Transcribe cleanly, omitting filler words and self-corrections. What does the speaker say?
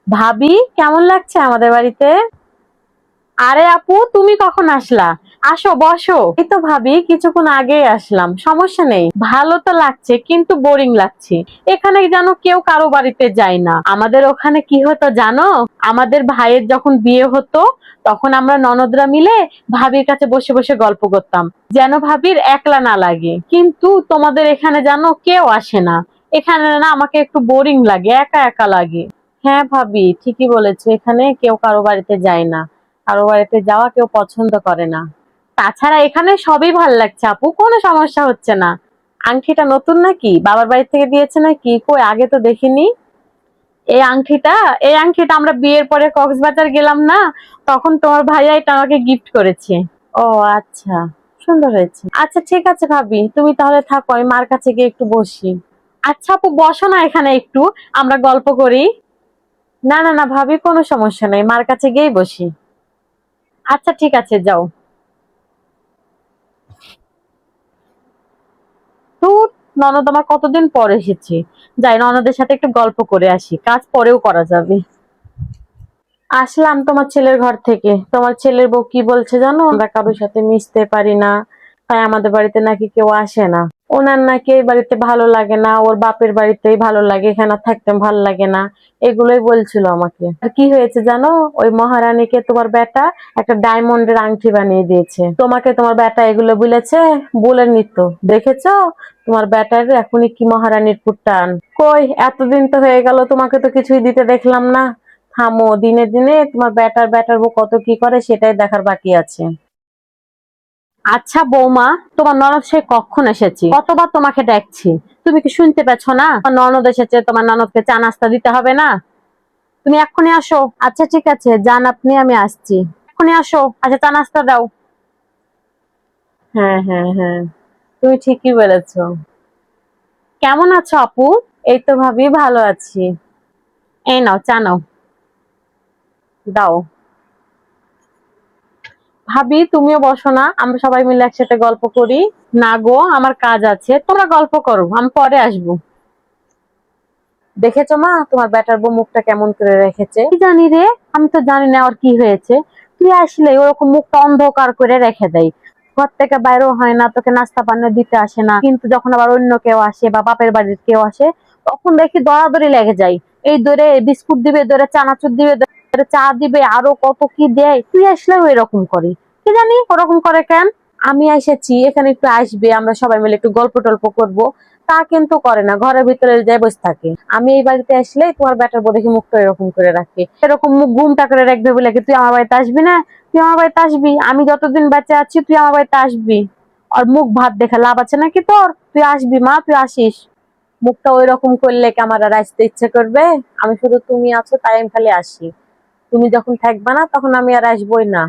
ভাবি, কেমন লাগছে আমাদের বাড়িতে? আরে আপু, তুমি কখন আসলা? আসো, বসো। এই তো ভাবি, কিছুক্ষণ আগেই আসলাম। সমস্যা নেই। ভালো তো লাগছে, কিন্তু বোরিং লাগছে। এখানে যেন কেউ কারো বাড়িতে যায় না। আমাদের ওখানে কি হতো জানো? আমাদের ভাইয়ের যখন বিয়ে হতো, তখন আমরা ননদরা মিলে ভাবির কাছে বসে বসে গল্প করতাম, যেন ভাবির একলা না লাগে। কিন্তু তোমাদের এখানে জানো কেউ আসে না। এখানে না আমাকে একটু বোরিং লাগে, একা একা লাগে। হ্যাঁ ভাবি, ঠিকই বলেছো, এখানে কেউ কারো বাড়িতে যায় না। কারো বাড়িতে যাওয়া কেউ পছন্দ করে না। তাছাড়া এখানে সবই ভাল লাগছে আপু, কোনো সমস্যা হচ্ছে না। আংটিটা নতুন নাকি? বাবার বাড়ি থেকে দিয়েছে নাকি? কই, আগে তো দেখিনি। এই আংটিটা এই আংটিটা আমরা বিয়ের পরে কক্সবাজার গেলাম না, তখন তোমার ভাইয়া এটা আমাকে গিফট করেছে। ও আচ্ছা, সুন্দর হয়েছে। আচ্ছা ঠিক আছে ভাবি, তুমি তাহলে থাকো, আমি মার কাছে গিয়ে একটু বসি। আচ্ছা আপু, বসো না এখানে একটু, আমরা গল্প করি। না না না ভাবি, কোনো সমস্যা নেই, মার কাছে গিয়েই বসি। আচ্ছা ঠিক আছে, যাও। তো ননদ আমার কতদিন পর এসেছে, যাই ননদের সাথে একটু গল্প করে আসি, কাজ পরেও করা যাবে। আসলাম তোমার ছেলের ঘর থেকে। তোমার ছেলের বউ কি বলছে জানো? আমরা কারোর সাথে মিশতে পারি না, তাই আমাদের বাড়িতে নাকি কেউ আসে না। ওনার নাকি এই বাড়িতে ভালো লাগে না, ওর বাপের বাড়িতেই ভালো লাগে, এখানে থাকতে ভালো লাগে না। এগুলোই বলছিল আমাকে। আর কি হয়েছে জানো? ওই মহারানীকে তোমার বেটা একটা ডায়মন্ডের আংটি বানিয়ে দিয়েছে। তোমাকে তোমার বেটা এগুলো বলেছে? বলেনি তো, দেখেছো? তোমার বেটার এখনই কি মহারানীর ফুটান। কই, এতদিন তো হয়ে গেল, তোমাকে তো কিছুই দিতে দেখলাম না। থামো, দিনে দিনে তোমার ব্যাটার বউ কত কি করে সেটাই দেখার বাকি আছে। আচ্ছা বৌমা, তোমার ননদ সে কখন এসেছে? কতবার তোমাকে ডাকছি, তুমি কি শুনতে পাচ্ছ না? তোমার ননদ এসেছে, তোমার ননদকে চা নাস্তা দিতে হবে না? তুমি এক্ষুনি আসো। আচ্ছা ঠিক আছে, যান আপনি, আমি আসছি। এক্ষুনি আসো, আচ্ছা চা নাস্তা দাও। হ্যাঁ হ্যাঁ হ্যাঁ, তুমি ঠিকই বলেছো। কেমন আছো আপু? এই তো ভাবি, ভালো আছি। এই নাও চা, নাও, দাও। ভাবি, তুমিও বসো না, আমরা সবাই মিলে একসাথে গল্প করি। না গো, আমার কাজ আছে, তোমরা গল্প করো, আমি পরে আসবো। দেখেছো মা, তোমার ব্যাটার বউ মুখটা কেমন করে রেখেছে? কি জানি রে, আমি তো জানি না ওর কি হয়েছে। তুই আসলে ওরকম মুখটা অন্ধকার করে রেখে দেয়। ঘর থেকে বাইরেও হয় না, তোকে নাস্তা পানি দিতে আসে না, কিন্তু যখন আবার অন্য কেউ আসে বা বাপের বাড়ির কেউ আসে, তখন দেখি দরাদরি লেগে যায়। এই ধরে বিস্কুট দিবে, ধরে চানাচুর দিবে, ধরে চা দিবে, আরো কত কি দেয়। তুই আসলেও এরকম করে। কি জানি ওরকম করে কেন। আমি এসেছি এখানে, একটু আসবে, আমরা সবাই মিলে একটু গল্প টল্প করবো, তা কিন্তু করে না, ঘরের ভিতরে যাই বসে থাকে। আমি এই বাড়িতে আসলে তোমার ব্যাটার বউ দেখি মুখটা এরকম করে রাখে, এরকম মুখ ঘুমটা করে রাখবে বলে কি তুই আমার বাড়িতে আসবি না? তুই আমার বাড়িতে আসবি, আমি যতদিন বেঁচে আছি তুই আমার বাড়িতে আসবি। আর মুখ ভাত দেখে লাভ আছে নাকি তোর? তুই আসবি মা, তুই আসিস। মুখটা ওই রকম করলে কি আমার আর আসতে ইচ্ছে করবে? আমি শুধু তুমি আছো তাই আমি খালি আসি। তুমি যখন থাকবা না, তখন আমি আর আসবোই না।